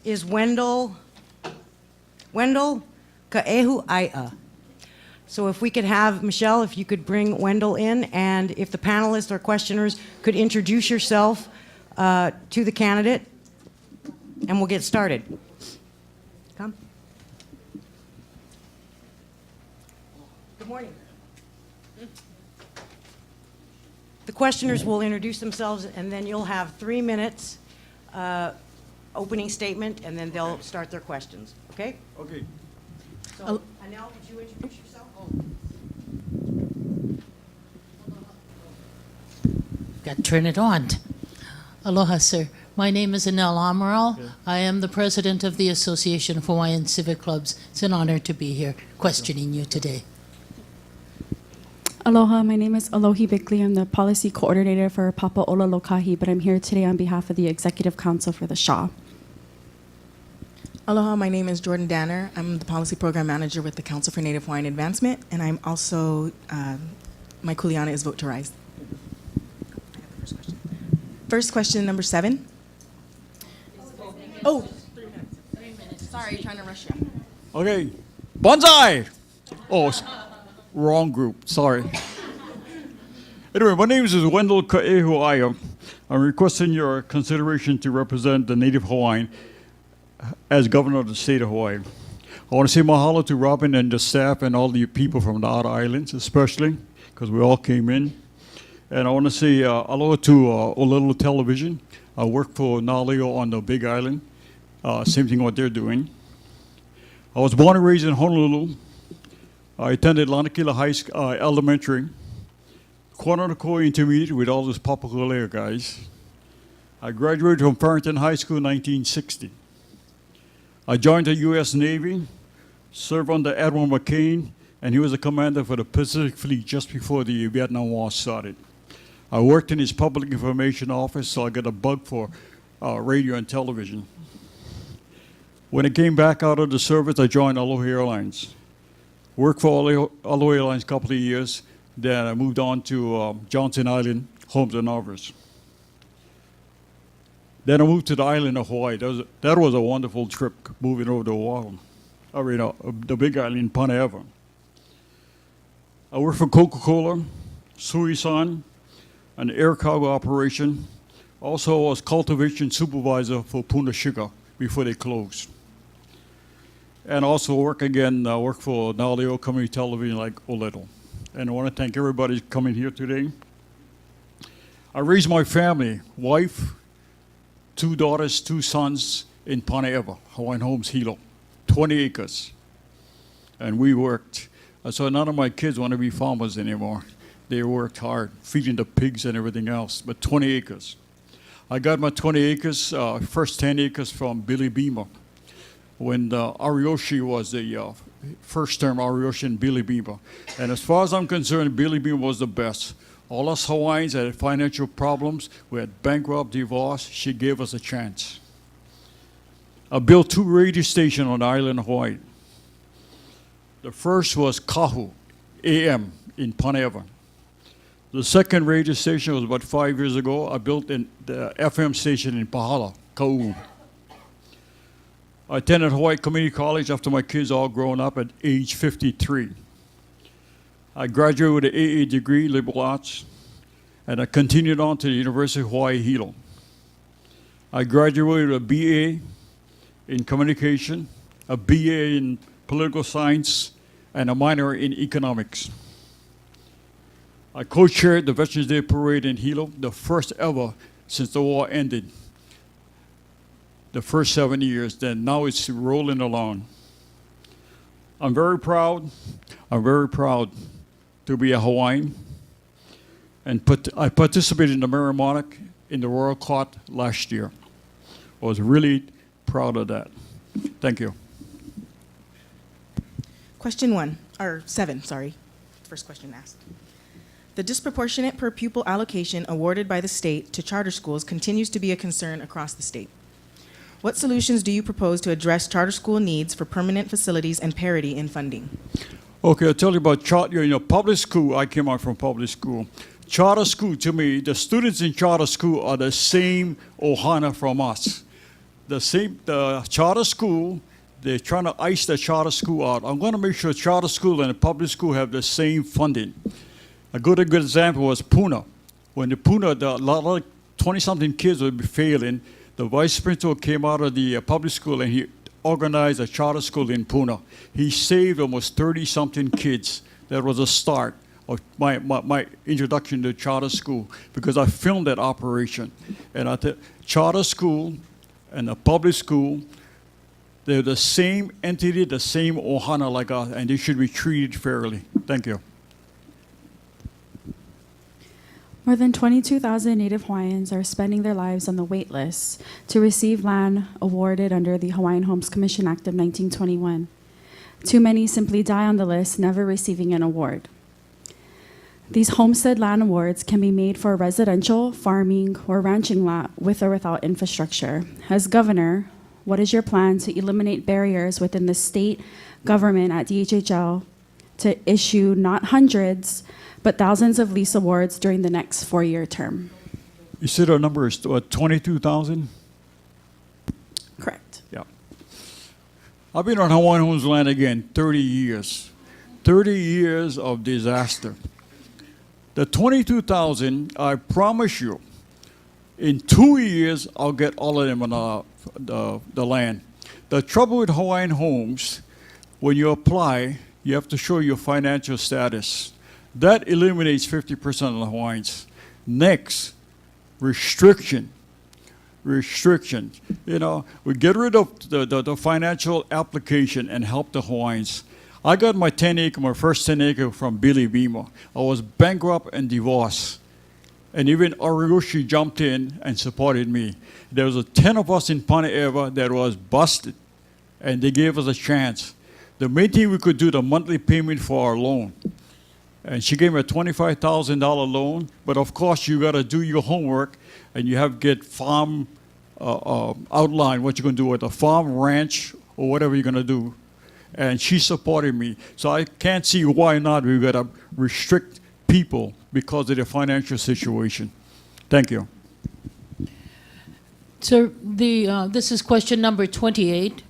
is Wendal Ka'ehu'aia. So if we could have, Michelle, if you could bring Wendal in, and if the panelists or questioners could introduce yourself to the candidate, and we'll get started. Come. Good morning. The questioners will introduce themselves, and then you'll have 3 minutes opening statement, and then they'll start their questions. Okay? Okay. So, Anel, could you introduce yourself? Got to turn it on. Aloha, sir. My name is Anel Amaral. Okay. I am the president of the Association of Hawaiian Civic Clubs. It's an honor to be here questioning you today. Aloha, my name is Alohi Bickley. I'm the policy coordinator for Papa Ola Lokahi, but I'm here today on behalf of the Executive Council for the Shaw. Aloha, my name is Jordan Danner. I'm the Policy Program Manager with the Council for Native Hawaiian Advancement, and I'm also, my kuleana is Vote to Rise. First question, number 7. Oh, 3 minutes. 3 minutes. Sorry, trying to rush you. Okay. Bonsai! Oh, wrong group. Sorry. Anyway, my name is Wendal Ka'ehu'aia. I'm requesting your consideration to represent the Native Hawaiian as governor of the state of Hawaii. I want to say mahalo to Robin and the staff and all the people from the outer islands, especially, because we all came in. And I want to say aloha to Olelo Television. I work for Naleo on the Big Island. Same thing what they're doing. I was born and raised in Honolulu. I attended Lanakila High School, Elementary, Kwananakoi Intermediate with all those Papakolea guys. I graduated from Farrington High School in 1960. I joined the U.S. Navy, served under Admiral McCain, and he was the commander for the Pacific Fleet just before the Vietnam War started. I worked in his public information office, so I got a bug for radio and television. When I came back out of the service, I joined Aloha Airlines. Worked for Aloha Airlines a couple of years, then I moved on to Johnson Island, Homes and Novers. Then I moved to the island of Hawaii. That was a wonderful trip, moving over to Oahu. The Big Island in Paneva. I worked for Coca-Cola, Sui-san, an air cargo operation. Also, I was cultivation supervisor for Puna Sugar before they closed. And also work for Naleo Community Television like Oleto. And I want to thank everybody coming here today. I raised my family, wife, 2 daughters, 2 sons in Paneva, Hawaiian Homes, Hilo, 20 acres. And we worked. So none of my kids want to be farmers anymore. They worked hard, feeding the pigs and everything else, but 20 acres. I got my 20 acres, first 10 acres from Billy Beamer, when Ariyoshi was the first term Ariyoshi and Billy Beamer. And as far as I'm concerned, Billy Beamer was the best. All us Hawaiians had financial problems. We had bankrupt, divorce. She gave us a chance. I built 2 radio stations on the island of Hawaii. The first was Kahu, AM, in Paneva. The second radio station was about 5 years ago. I built the FM station in Pahala, Kau. I attended Hawaii Community College after my kids all grown up at age 53. I graduated with an AA degree, liberal arts, and I continued on to the University of Hawaii, Hilo. I graduated with a BA in communication, a BA in political science, and a minor in economics. I co-chaired the Veterans Day Parade in Hilo, the first ever since the war ended. The first 7 years, then now it's rolling along. I'm very proud to be a Hawaiian. And I participated in the Merry Monarch in the Royal Court last year. I was really proud of that. Thank you. Question 7, sorry. First question asked. The disproportionate per pupil allocation awarded by the state to charter schools continues to be a concern across the state. What solutions do you propose to address charter school needs for permanent facilities and parity in funding? Okay, I'll tell you about public school. I came out from public school. Charter school, to me, the students in charter school are the same ohana from us. the charter school, they're trying to ice the charter school out. I'm going to make sure charter school and the public school have the same funding. A good example was Puna. When the Puna, a lot of 20-something kids would be failing, the vice principal came out of the public school and he organized a charter school in Puna. He saved almost 30-something kids. That was a start of my introduction to charter school, because I filmed that operation. And I thought charter school and the public school, they're the same entity, the same ohana like us, and they should be treated fairly. Thank you. More than 22,000 Native Hawaiians are spending their lives on the wait list to receive land awarded under the Hawaiian Homes Commission Act of 1921. Too many simply die on the list, never receiving an award. These homestead land awards can be made for residential, farming, or ranching lot with or without infrastructure. As governor, what is your plan to eliminate barriers within the state government at DHHL to issue not hundreds, but thousands of lease awards during the next 4-year term? You said our number is 22,000? Correct. Yeah. I've been on Hawaiian Homes land again 30 years. 30 years of disaster. The 22,000, I promise you, in 2 years, I'll get all of them on the land. The trouble with Hawaiian Homes, when you apply, you have to show your financial status. That eliminates 50% of the Hawaiians. Next, restriction. Restrictions. You know, we get rid of the financial application and help the Hawaiians. I got my first 10 acre from Billy Beamer. I was bankrupt and divorced. And even Origoshi jumped in and supported me. There was 10 of us in Pane'ewa that was busted, and they gave us a chance. The main thing we could do, the monthly payment for our loan. And she gave me a $25,000 loan, but of course you got to do your homework, and you have to get farm outline, what you're going to do with a farm, ranch, or whatever you're going to do. And she supported me. So I can't see why not we've got to restrict people because of their financial situation. Thank you. So this is question number 28.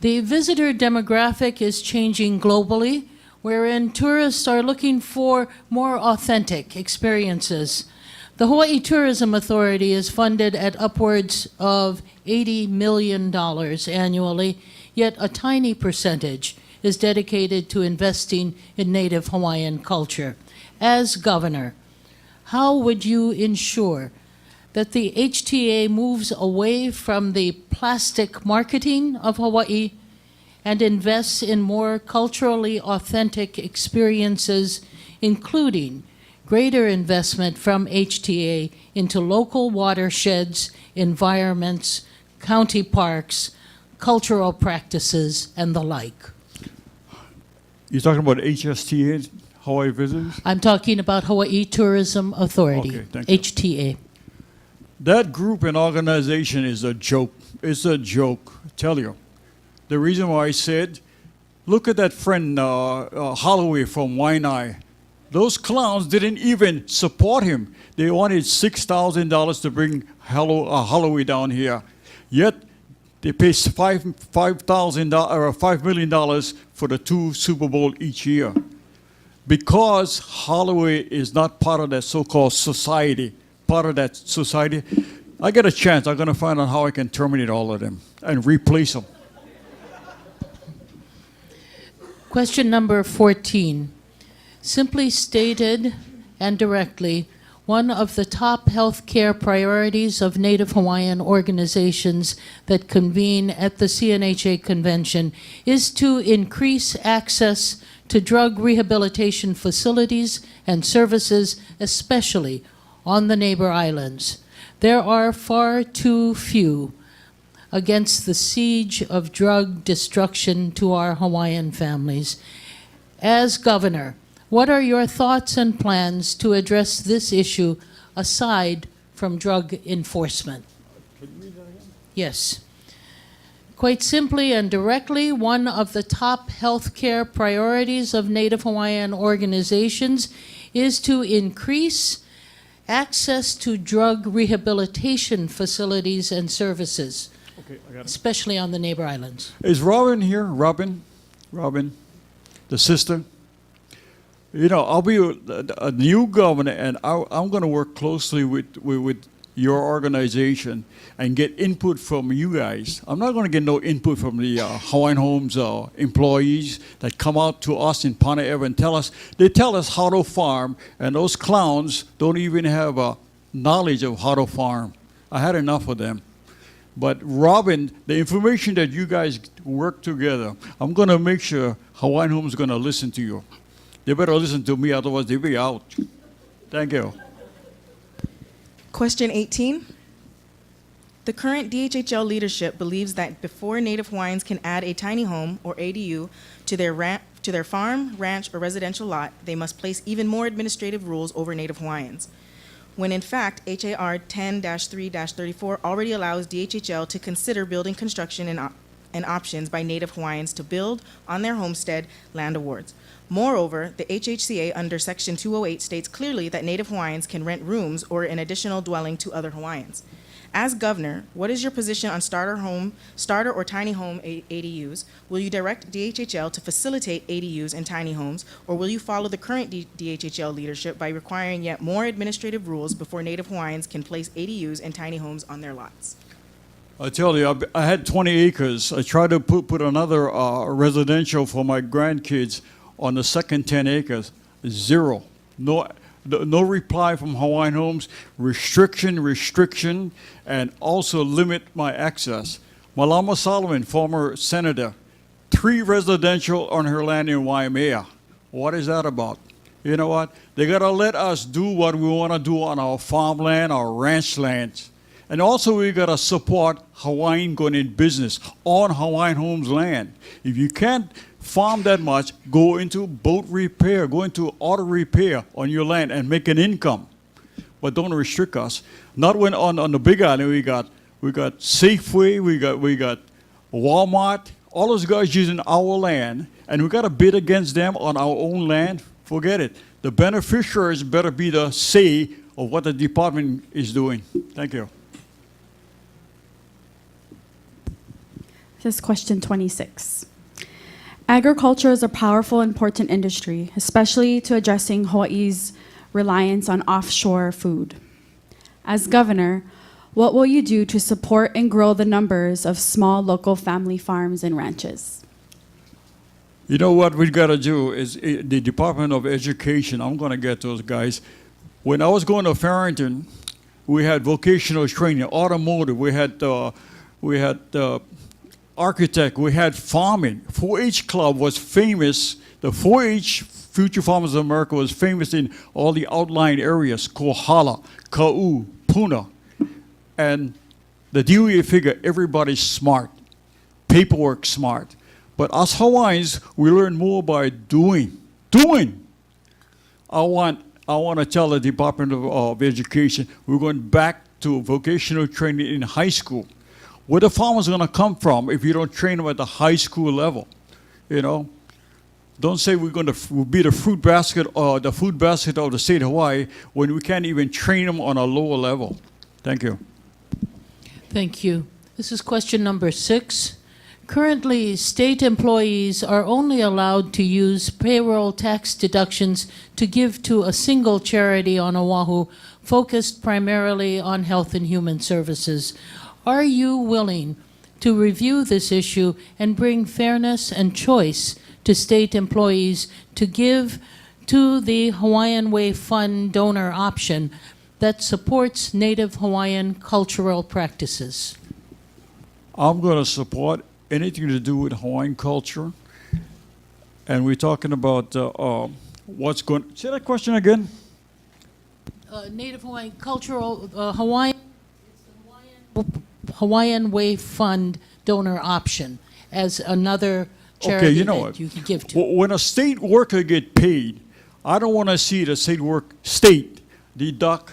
The visitor demographic is changing globally, wherein tourists are looking for more authentic experiences. The Hawaii Tourism Authority is funded at upwards of $80 million annually, yet a tiny percentage is dedicated to investing in Native Hawaiian culture. As governor, how would you ensure that the HTA moves away from the plastic marketing of Hawaii and invests in more culturally authentic experiences, including greater investment from HTA into local watersheds, environments, county parks, cultural practices, and the like? You're talking about HSTA, Hawaii Visitors? I'm talking about Hawaii Tourism Authority, Okay, thank you. HTA. That group and organization is a joke. It's a joke, I tell you. The reason why I said, look at that friend Holloway from Waianae. Those clowns didn't even support him. They wanted $6,000 to bring Holloway down here. Yet they pay $5,000 or $5 million for the 2 Super Bowl each year. Because Holloway is not part of that so-called society, part of that society, I get a chance. I'm going to find out how I can terminate all of them and replace them. Question number 14. Simply stated and directly, one of the top healthcare priorities of Native Hawaiian organizations that convene at the CNHA convention is to increase access to drug rehabilitation facilities and services, especially on the neighbor islands. There are far too few against the siege of drug destruction to our Hawaiian families. As governor, what are your thoughts and plans to address this issue aside from drug enforcement? Can you read that again? Yes. Quite simply and directly, one of the top healthcare priorities of Native Hawaiian organizations is to increase access to drug rehabilitation facilities and services. Okay, I got it. especially on the neighbor islands. Is Robin here? Robin, the sister. You know, I'll be a new governor, and I'm going to work closely with your organization and get input from you guys. I'm not going to get no input from the Hawaiian Homes employees that come out to us in Pana Eva and tell us how to farm, and those clowns don't even have knowledge of how to farm. I had enough of them. But Robin, the information that you guys work together, I'm going to make sure Hawaiian Homes is going to listen to you. They better listen to me, otherwise they'll be out. Thank you. Question 18. The current DHHL leadership believes that before Native Hawaiians can add a tiny home or ADU to their farm, ranch, or residential lot, they must place even more administrative rules over Native Hawaiians. When in fact, HAR 10-3-34 already allows DHHL to consider building construction and options by Native Hawaiians to build on their homestead land awards. Moreover, the HHCA under Section 208 states clearly that Native Hawaiians can rent rooms or an additional dwelling to other Hawaiians. As governor, what is your position on starter or tiny home ADUs? Will you direct DHHL to facilitate ADUs and tiny homes, or will you follow the current DHHL leadership by requiring yet more administrative rules before Native Hawaiians can place ADUs and tiny homes on their lots? I tell you, I had 20 acres. I tried to put another residential for my grandkids on the second 10 acres. Zero. No reply from Hawaiian Homes. Restriction, and also limit my access. Malama Solomon, former senator, 3 residential on her land in Waimea. What is that about? You know what? They got to let us do what we want to do on our farmland, our ranch lands. And also we got to support Hawaiian going in business on Hawaiian Homes land. If you can't farm that much, go into boat repair, go into auto repair on your land and make an income. But don't restrict us. Not when on the Big Island we got Safeway, we got Walmart, all those guys using our land, and we got to bid against them on our own land. Forget it. The beneficiaries better be the say of what the department is doing. Thank you. This is question 26. Agriculture is a powerful, important industry, especially to addressing Hawaii's reliance on offshore food. As governor, what will you do to support and grow the numbers of small local family farms and ranches? You know what we got to do is the Department of Education. I'm going to get those guys. When I was going to Farrington, we had vocational training, automotive. We had architect. We had farming. 4-H Club was famous. The 4-H Future Farmers of America was famous in all the outlying areas: Kohala, Ka'u, Puna, and the DOE figure everybody's smart, paperwork smart. But us Hawaiians, we learn more by doing. I want to tell the Department of Education we're going back to vocational training in high school. Where the farmers going to come from if you don't train them at the high school level? You know, don't say we're going to be the fruit basket or the food basket of the state of Hawaii when we can't even train them on a lower level. Thank you. Thank you. This is question number 6. Currently, state employees are only allowed to use payroll tax deductions to give to a single charity on Oahu focused primarily on health and human services. Are you willing to review this issue and bring fairness and choice to state employees to give to the Hawaiian Way Fund donor option that supports Native Hawaiian cultural practices? I'm going to support anything to do with Hawaiian culture. And we're talking about what's going... Say that question again. Native Hawaiian cultural, Hawaiian Way Fund donor option as another charity Okay, you know that what? you can give to. When a state worker get paid, I don't want to see the state deduct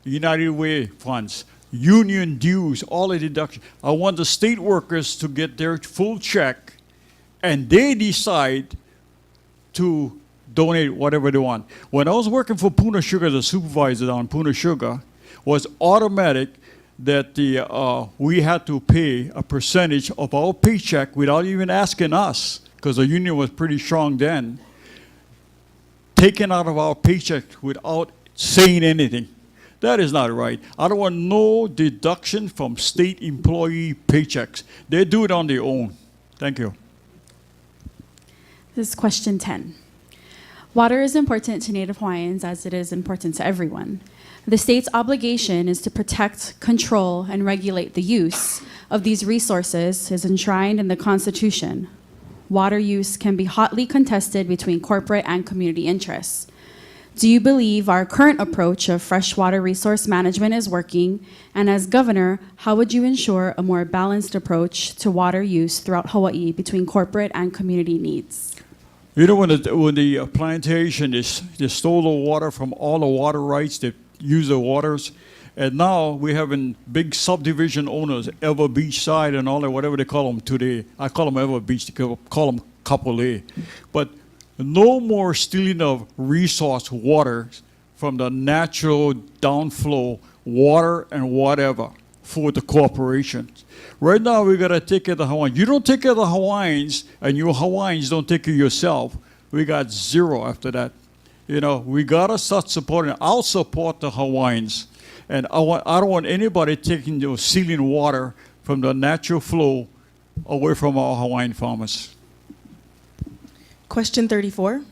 United Way funds, union dues, all the deductions. I want the state workers to get their full check, and they decide to donate whatever they want. When I was working for Puna Sugar, the supervisor on Puna Sugar, was automatic. that we had to pay a percentage of our paycheck without even asking us, because the union was pretty strong then, taken out of our paycheck without saying anything. That is not right. I don't want no deduction from state employee paychecks. They do it on their own. Thank you. This is question 10. Water is important to Native Hawaiians as it is important to everyone. The state's obligation is to protect, control, and regulate the use of these resources is enshrined in the Constitution. Water use can be hotly contested between corporate and community interests. Do you believe our current approach of freshwater resource management is working? And as governor, how would you ensure a more balanced approach to water use throughout Hawaii between corporate and community needs? You know, when the plantation they stole the water from all the water rights, they use the waters, and now we having big subdivision owners, Ever Beach Side and all that, whatever they call them today. I call them Ever Beach, they call them Kapolei. But no more stealing of resource water from the natural downflow water and whatever for the corporations. Right now, we got to take care of the Hawaiians. You don't take care of the Hawaiians, and you Hawaiians don't take care of yourself. We got zero after that. You know, we got to start supporting. I'll support the Hawaiians. And I don't want anybody taking, stealing water from the natural flow away from our Hawaiian farmers. Question 34.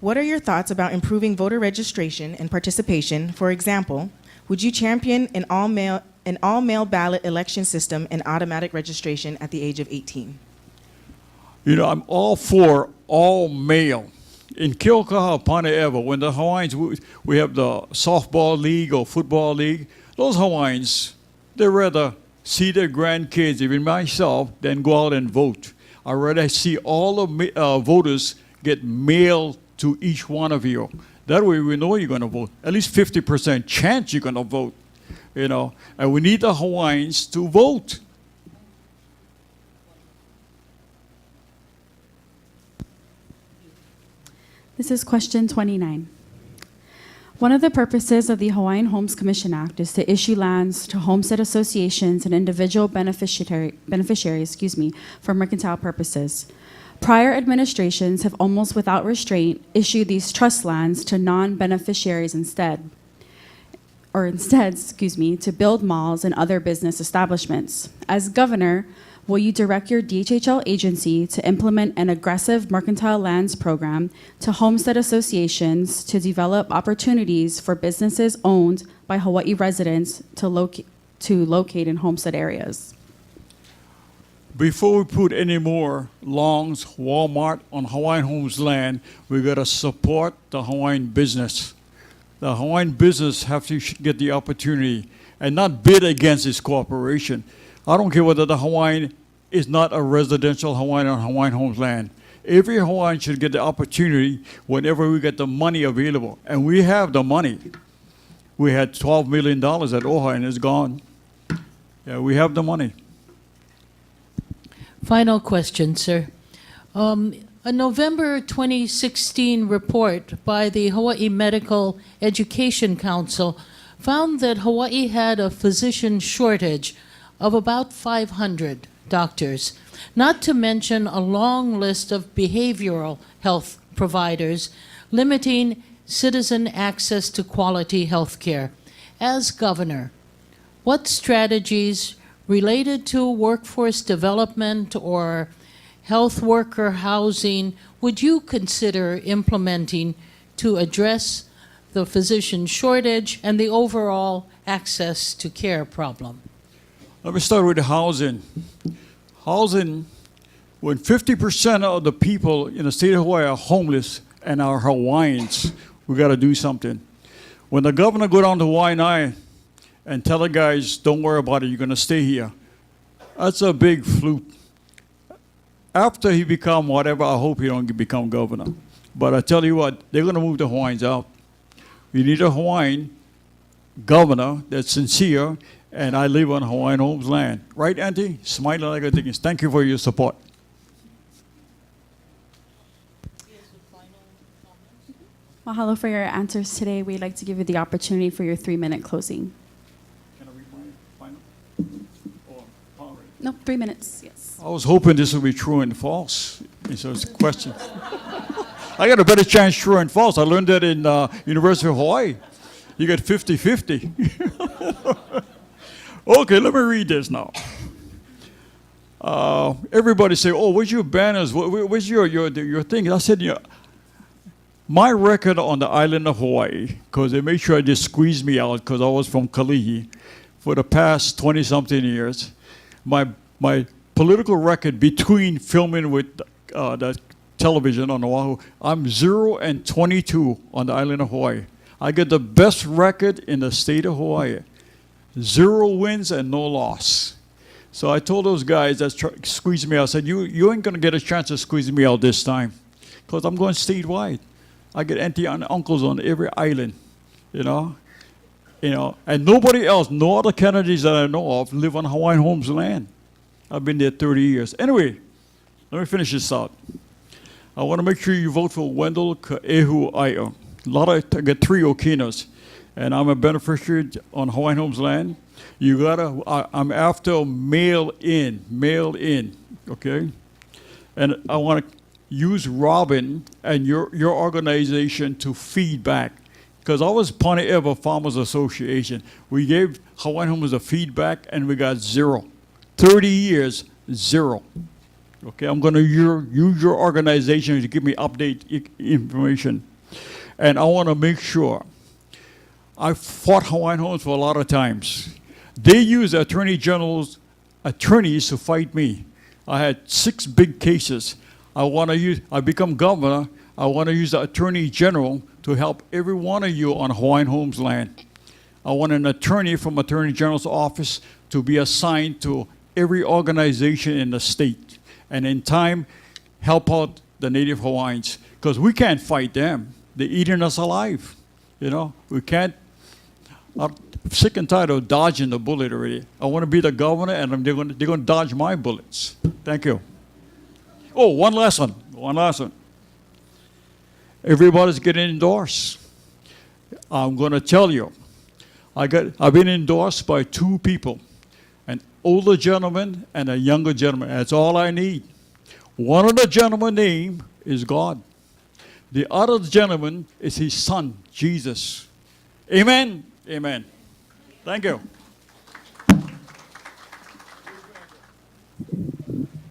What are your thoughts about improving voter registration and participation? For example, would you champion an all-mail ballot election system and automatic registration at the age of 18? You know, I'm all for all mail. In Kilkaha, Pane'ewa, when the Hawaiians, we have the softball league or football league, those Hawaiians, they rather see their grandkids, even myself, than go out and vote. I'd rather see all the voters get mail to each one of you. That way we know you're going to vote. At least 50% chance you're going to vote. You know, and we need the Hawaiians to vote. This is question 29. One of the purposes of the Hawaiian Homes Commission Act is to issue lands to homestead associations and individual beneficiaries, for mercantile purposes. Prior administrations have almost without restraint issued these trust lands to non-beneficiaries instead, to build malls and other business establishments. As governor, will you direct your DHHL agency to implement an aggressive mercantile lands program to homestead associations to develop opportunities for businesses owned by Hawaii residents to locate in homestead areas? Before we put any more Longs, Walmart on Hawaiian Homes land, we got to support the Hawaiian business. The Hawaiian business have to get the opportunity and not bid against this corporation. I don't care whether the Hawaiian is not a residential Hawaiian on Hawaiian Homes land. Every Hawaiian should get the opportunity whenever we get the money available. And we have the money. We had $12 million at OHA and it's gone. Yeah, we have the money. Final question, sir. A November 2016 report by the Hawaii Medical Education Council found that Hawaii had a physician shortage of about 500 doctors, not to mention a long list of behavioral health providers, limiting citizen access to quality health care. As governor, what strategies related to workforce development or health worker housing would you consider implementing to address the physician shortage and the overall access to care problem? Let me start with the housing. Housing, when 50% of the people in the state of Hawaii are homeless and are Hawaiians, we got to do something. When the governor go down to Hawaii and tell the guys, don't worry about it, you're going to stay here, that's a big fluke. After he become whatever, I hope he don't become governor. But I tell you what, they're going to move the Hawaiians out. We need a Hawaiian governor that's sincere, and I live on Hawaiian Homes land. Right, Auntie? Smiling like a thing. Thank you for your support. Mahalo for your answers today. We'd like to give you the opportunity for your 3-minute closing. Can I read mine? No, 3 minutes, yes. I was hoping this would be true and false. And so it's a question. I got a better chance true and false. I learned that in University of Hawaii. You get 50-50. Okay, let me read this now. Everybody say, oh, where's your banners? Where's your thing? I said, yeah, my record on the island of Hawaii, because they made sure they squeezed me out because I was from Kalihi for the past 20-something years. My political record between filming with the television on Oahu, I'm 0-22 on the island of Hawaii. I get the best record in the state of Hawaii. 0 wins and no loss. So I told those guys that squeezed me out, I said, you ain't gonna get a chance to squeeze me out this time, because I'm going statewide. I get auntie and uncles on every island, you know, and nobody else, no other Kennedys that I know of live on Hawaiian Homes land. I've been there 30 years. Anyway, let me finish this out. I want to make sure you vote for Wendal Ka'ehuaia. I get 3 Okinas, and I'm a beneficiary on Hawaiian Homes land. You gotta, I'm after mail in, okay? And I want to use Robin and your organization to feedback. Because I was Pane'ewa Farmers Association. We gave Hawaiian Homes a feedback and we got 0. 30 years, 0. Okay, I'm gonna use your organization to give me update information. And I wanna make sure, I fought Hawaiian Homes for a lot of times. They use attorneys to fight me. I had 6 big cases. I become governor, I want to use the Attorney General to help every one of you on Hawaiian Homes land. I want an attorney from Attorney General's office to be assigned to every organization in the state, and in time, help out the Native Hawaiians, because we can't fight them. They're eating us alive, you know? We can't. I'm sick and tired of dodging the bullet already. I want to be the governor, and they're going to dodge my bullets. Thank you. Oh, one last one. Everybody's getting endorsed. I'm going to tell you, I've been endorsed by 2 people, an older gentleman and a younger gentleman. That's all I need. One of the gentleman's name is God. The other gentleman is his son, Jesus. Amen. Amen. Thank you.